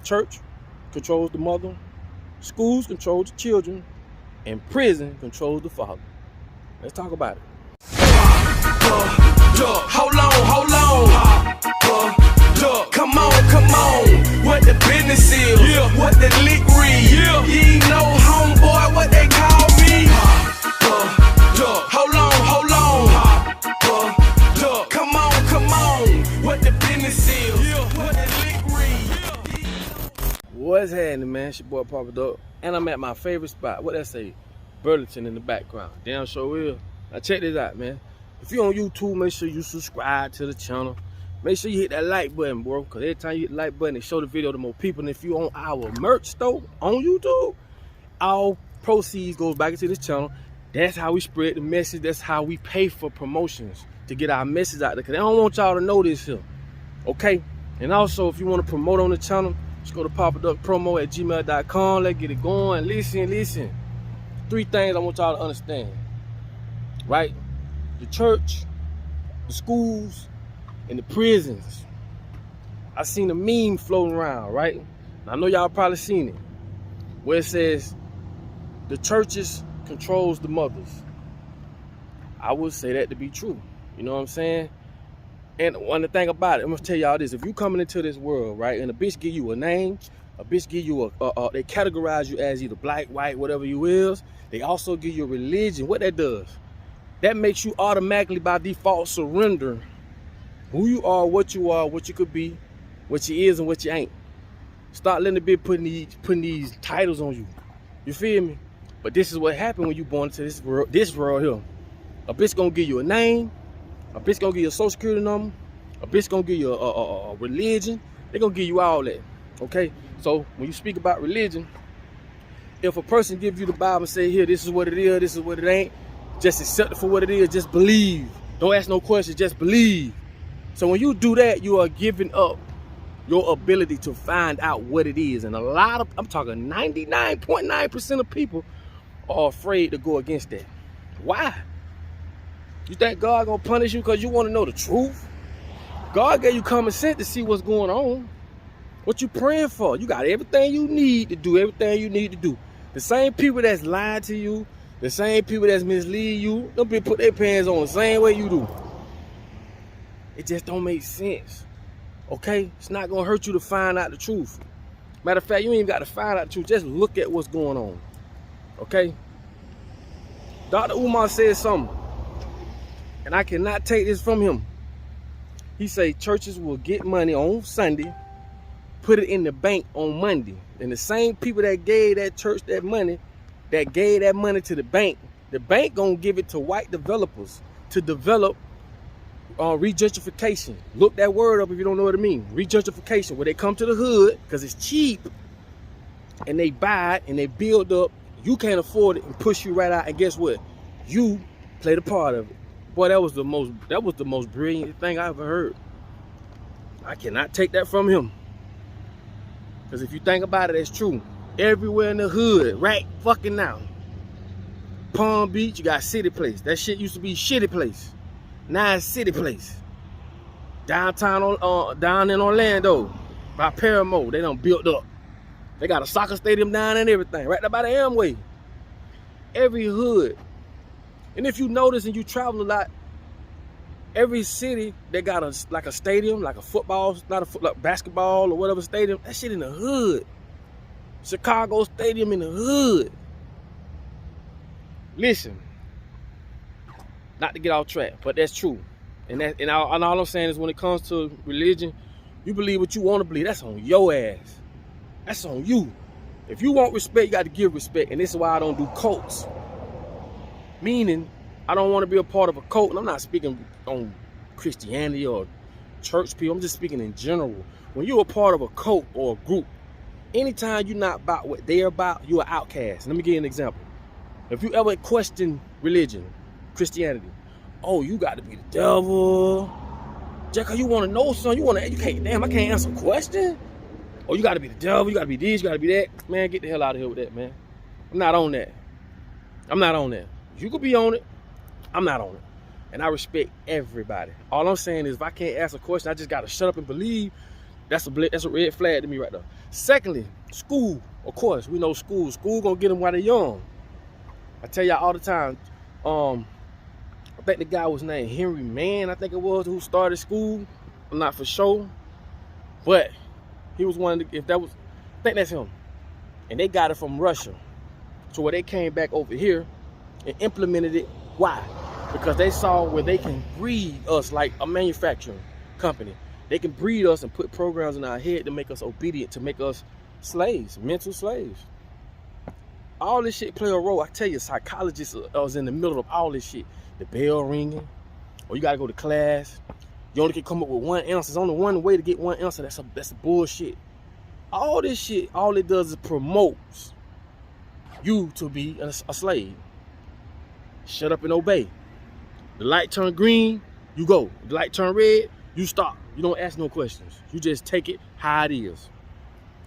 Church controls the mother, schools control the children, and prison controls the father. Let's talk about it. Hold on. Come on. What the business is? What the lick read? You know, homeboy, what they call me? Hold on. Come on. What the business is? What the lick read? What's happening, man? It's your boy Papa Duck, and I'm at my favorite spot. What that say? Burlington in the background. Damn sure will. Now check this out, man. If you're on YouTube, make sure you subscribe to the channel. Make sure you hit that like button, bro. Because every time you hit the like button, it show the video to more people. And if you're on our merch store on YouTube, all proceeds goes back into this channel. That's how we spread the message. That's how we pay for promotions to get our message out there. Because they don't want y'all to know this here. Okay? And also, if you want to promote on the channel, just go to papaduckpromo@gmail.com. Let's get it going. Listen. 3 things I want y'all to understand. Right? The church, the schools, and the prisons. I seen a meme floating around, right? And I know y'all probably seen it, where it says the churches controls the mothers. I would say that to be true. You know what I'm saying? And one thing about it, I'm gonna tell y'all this: if you coming into this world, right, and a bitch give you a name, a bitch give you they categorize you as either black, white, whatever you is. They also give you a religion. What that does? That makes you automatically by default surrender who you are, what you could be, what you is and what you ain't. Start letting the bitch putting these titles on you. You feel me? But this is what happened when you born into this world here. A bitch gonna give you a name, a bitch gonna give you a social security number, a bitch gonna give you a religion. They gonna give you all that. Okay? So when you speak about religion, if a person give you the Bible and say, here, this is what it is, this is what it ain't, just accept it for what it is, just believe. Don't ask no questions, just believe. So when you do that, you are giving up your ability to find out what it is. And I'm talking 99.9% of people are afraid to go against that. Why? You think God gonna punish you because you want to know the truth? God gave you common sense to see what's going on. What you praying for? You got everything you need to do everything you need to do. The same people that's lying to you, the same people that's mislead you, them people put their pants on the same way you do. It just don't make sense. Okay? It's not gonna hurt you to find out the truth. Matter of fact, you ain't even got to find out the truth. Just look at what's going on. Okay? Dr. Umar said something, and I cannot take this from him. He said churches will get money on Sunday, put it in the bank on Monday. And the same people that gave that church that money, that gave that money to the bank gonna give it to white developers to develop regentrification. Look that word up if you don't know what it means. Regentrification, where they come to the hood because it's cheap, and they buy it and they build up. You can't afford it and push you right out. And guess what? You played a part of it. Boy, that was the most brilliant thing I ever heard. I cannot take that from him. Because if you think about it, it's true. Everywhere in the hood, right fucking now. Palm Beach, you got City Place. That shit used to be Shitty Place. Now it's City Place. Downtown, down in Orlando, by Paramount, they done built up. They got a soccer stadium down and everything, right there by the Amway. Every hood. And if you notice and you travel a lot, every city they got a stadium, like a football, like basketball or whatever stadium. That shit in the hood. Chicago Stadium in the hood. Listen, not to get off track, but that's true. And all I'm saying is when it comes to religion, you believe what you want to believe. That's on your ass. That's on you. If you want respect, you got to give respect. And this is why I don't do cults. Meaning, I don't want to be a part of a cult. And I'm not speaking on Christianity or church people. I'm just speaking in general. When you're a part of a cult or a group, anytime you're not about what they're about, you're an outcast. Let me give you an example. If you ever question religion, Christianity, oh, you got to be the devil. Jacko, you want to know something? You can't, damn, I can't answer a question. Oh, you got to be the devil. You got to be this. You got to be that. Man, get the hell out of here with that, man. I'm not on that. I'm not on that. You could be on it. I'm not on it. And I respect everybody. All I'm saying is if I can't ask a question, I just got to shut up and believe. That's a red flag to me right there. Secondly, school. Of course, we know school. School gonna get them while they're young. I tell y'all all the time. I think the guy was named Henry Mann, I think it was, who started school. I'm not for sure, but he was one of the, I think that's him. And they got it from Russia. So where they came back over here and implemented it. Why? Because they saw where they can breed us like a manufacturing company. They can breed us and put programs in our head to make us obedient, to make us slaves, mental slaves. All this shit play a role. I tell you, psychologists was in the middle of all this shit. The bell ringing, or you gotta go to class. You only can come up with 1 answer. There's only one way to get 1 answer. That's bullshit. All this shit, all it does is promotes you to be a slave. Shut up and obey. The light turn green, you go. The light turn red, you stop. You don't ask no questions. You just take it how it is.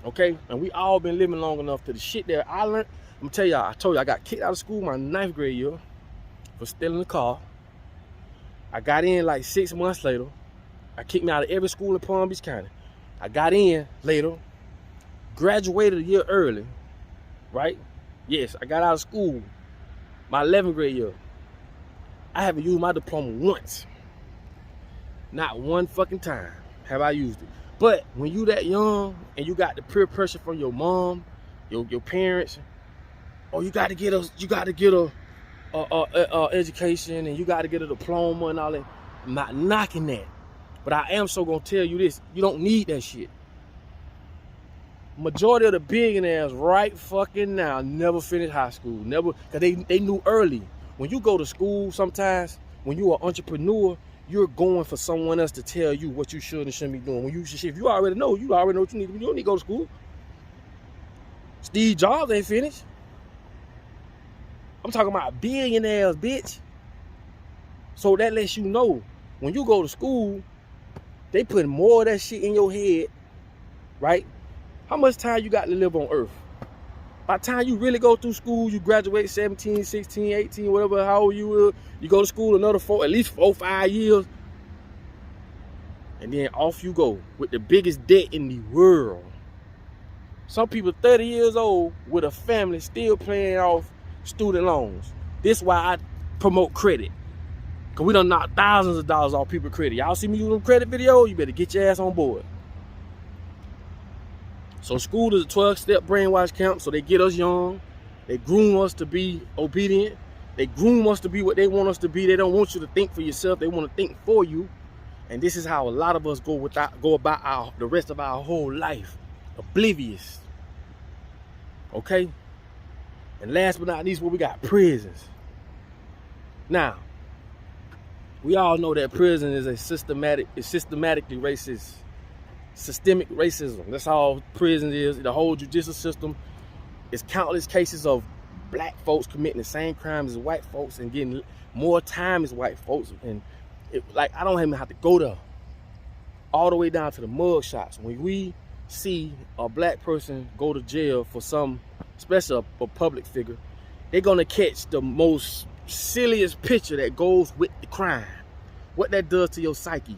Okay? And we all been living long enough to the shit that I learned. I'm gonna tell y'all, I told you I got kicked out of school my 9th grade year for stealing a car. I got in like 6 months later. I kicked me out of every school in Palm Beach County. I got in later, graduated a year early, right? Yes, I got out of school my 11th grade year. I haven't used my diploma once. Not one fucking time have I used it. But when you that young and you got the peer pressure from your mom, your parents, or you got to get a education and you got to get a diploma and all that. I'm not knocking that, but I am so gonna tell you this: you don't need that shit. Majority of the billionaires right fucking now never finished high school, never, cause they knew early. When you go to school, sometimes when you're an entrepreneur, you're going for someone else to tell you what you should and shouldn't be doing. When you should, if you already know what you need to be. You don't need to go to school. Steve Jobs ain't finished. I'm talking about billionaires, bitch. So that lets you know, when you go to school, they put more of that shit in your head, right? How much time you got to live on earth? By the time you really go through school, you graduate 17, 16, 18, whatever, how old you will, you go to school another at least 4, 5 years, and then off you go with the biggest debt in the world. Some people 30 years old with a family still paying off student loans. This is why I promote credit. Cause we done knock thousands of dollars off people's credit. Y'all see me do them credit videos? You better get your ass on board. So school is a 12-step brainwash camp. So they get us young. They groom us to be obedient. They groom us to be what they want us to be. They don't want you to think for yourself. They want to think for you. And this is how a lot of us go about the rest of our whole life. Oblivious. Okay? And last but not least, we got prisons. Now, we all know that prison is systematically racist. Systemic racism. That's all prison is. The whole judicial system is countless cases of black folks committing the same crimes as white folks and getting more time as white folks. And I don't even have to go there. All the way down to the mug shots. When we see a black person go to jail for some, especially a public figure, they're gonna catch the most silliest picture that goes with the crime. What that does to your psyche.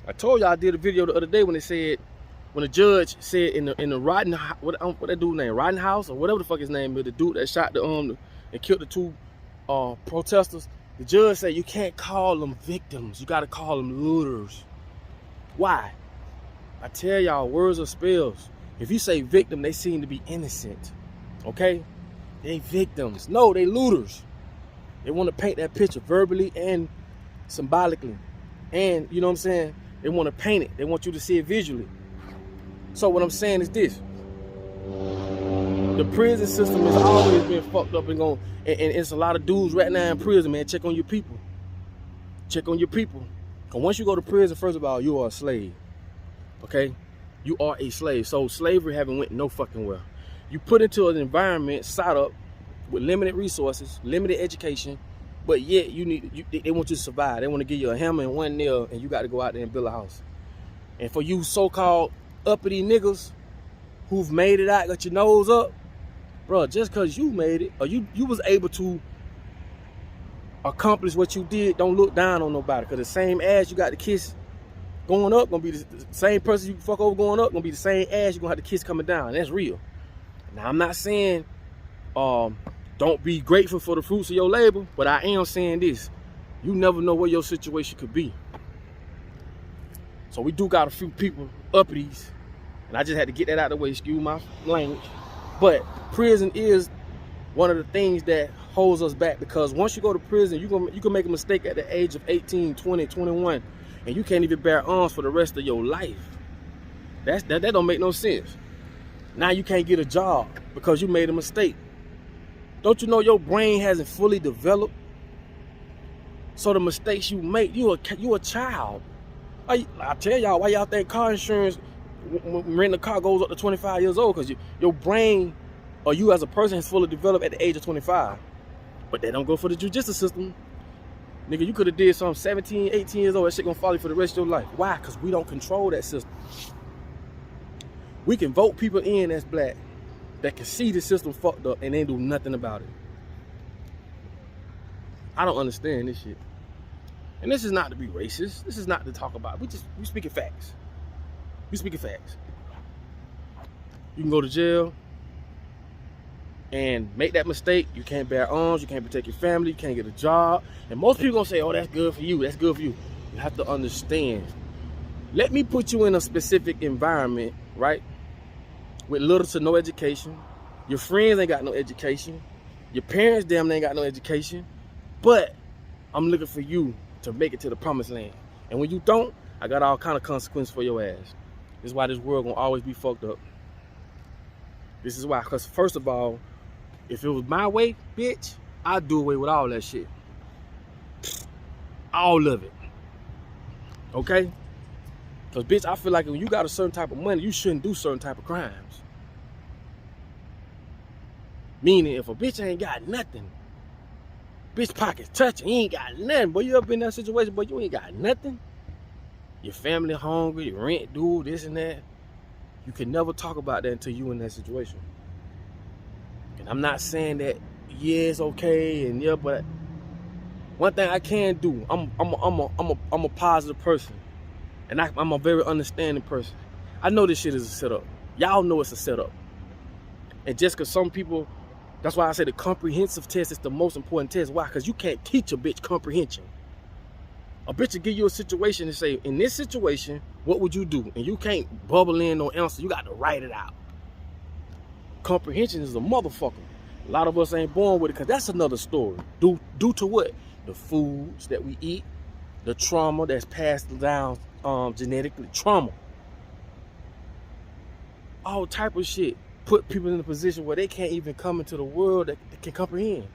I told y'all I did a video the other day when the judge said in the Rotten, what that dude's name, Rotten House or whatever the fuck his name is, the dude that shot and killed the 2 protesters. The judge said you can't call them victims, you gotta call them looters. Why? I tell y'all, words are spells. If you say victim, they seem to be innocent. Okay? They victims. No, they looters. They want to paint that picture verbally and symbolically. And, you know what I'm saying? They want to paint it. They want you to see it visually. So what I'm saying is this. The prison system has always been fucked up and going. And it's a lot of dudes right now in prison, man. Check on your people. Check on your people. Because once you go to prison, first of all, you are a slave. Okay? You are a slave. So slavery haven't went no fucking well. You put into an environment set up with limited resources, limited education, but yet they want you to survive. They want to give you a hammer and 1 nail, and you got to go out there and build a house. And for you so-called uppity niggas who've made it out, got your nose up, bro, just because you made it, or you was able to accomplish what you did, don't look down on nobody. Because the same ass you got to kiss going up gonna be the same person you fuck over going up, gonna be the same ass you're gonna have to kiss coming down. That's real. Now I'm not saying don't be grateful for the fruits of your labor, but I am saying this. You never know what your situation could be. So we do got a few people uppities, and I just had to get that out of the way, excuse my language. But prison is one of the things that holds us back, because once you go to prison, you can make a mistake at the age of 18, 20, 21, and you can't even bear arms for the rest of your life. That don't make no sense. Now you can't get a job because you made a mistake. Don't you know your brain hasn't fully developed? So the mistakes you make, you a child. I tell y'all, why y'all think car insurance, when renting a car, goes up to 25 years old? Because your brain, or you as a person, has fully developed at the age of 25. But they don't go for the judicial system. Nigga, you could have did something 17, 18 years old, that shit gonna follow you for the rest of your life. Why? Because we don't control that system. We can vote people in that's black that can see the system fucked up and they do nothing about it. I don't understand this shit. And this is not to be racist. This is not to talk about. We speaking facts. We speaking facts. You can go to jail and make that mistake. You can't bear arms. You can't protect your family. You can't get a job. And most people gonna say, "Oh, that's good for you. That's good for you." You have to understand. Let me put you in a specific environment, right? With little to no education. Your friends ain't got no education. Your parents damn ain't got no education. But I'm looking for you to make it to the promised land. And when you don't, I got all kind of consequences for your ass. This is why this world gonna always be fucked up. This is why, because first of all, if it was my way, bitch, I'd do away with all that shit. All of it. Okay? Because, bitch, I feel like when you got a certain type of money, you shouldn't do certain type of crimes. Meaning, if a bitch ain't got nothing, bitch pockets touching, he ain't got nothing. Boy, you ever been in that situation, but you ain't got nothing? Your family hungry, your rent due, this and that. You can never talk about that until you in that situation. And I'm not saying that, yeah, it's okay, and yeah, but one thing I can do, I'm a positive person. And I'm a very understanding person. I know this shit is a setup. Y'all know it's a setup. And just because some people, that's why I say the comprehensive test is the most important test. Why? Because you can't teach a bitch comprehension. A bitch will give you a situation and say, in this situation, what would you do? And you can't bubble in no answer. You got to write it out. Comprehension is a motherfucker. A lot of us ain't born with it, because that's another story. Due to what? The foods that we eat, the trauma that's passed down genetically, trauma. All type of shit put people in a position where they can't even come into the world that can comprehend.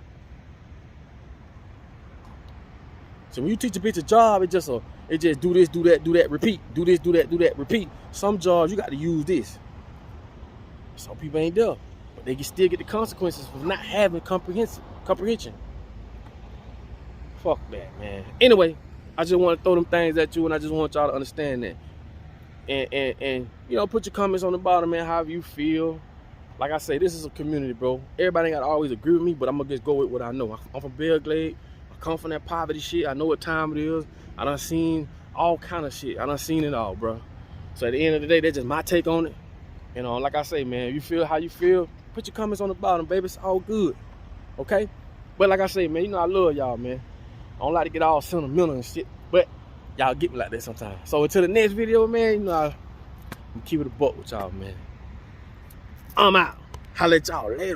So when you teach a bitch a job, it just do this, do that, repeat. Do this, do that, repeat. Some jobs you got to use this. Some people ain't there, but they can still get the consequences for not having comprehension. Fuck that, man. Anyway, I just want to throw them things at you, and I just want y'all to understand that. And you know, put your comments on the bottom, man, however you feel. Like I say, this is a community, bro. Everybody ain't got to always agree with me, but I'm going to just go with what I know. I'm from Belgrade. I come from that poverty shit. I know what time it is. I done seen all kind of shit. I done seen it all, bro. So at the end of the day, that's just my take on it. You know, like I say, man, if you feel how you feel, put your comments on the bottom, baby. It's all good, okay? But like I say, man, you know I love y'all, man. I don't like to get all sentimental and shit, but y'all get me like that sometimes. So until the next video, man, you know, I'm keep it a buck with y'all, man. I'm out. Holla at y'all later.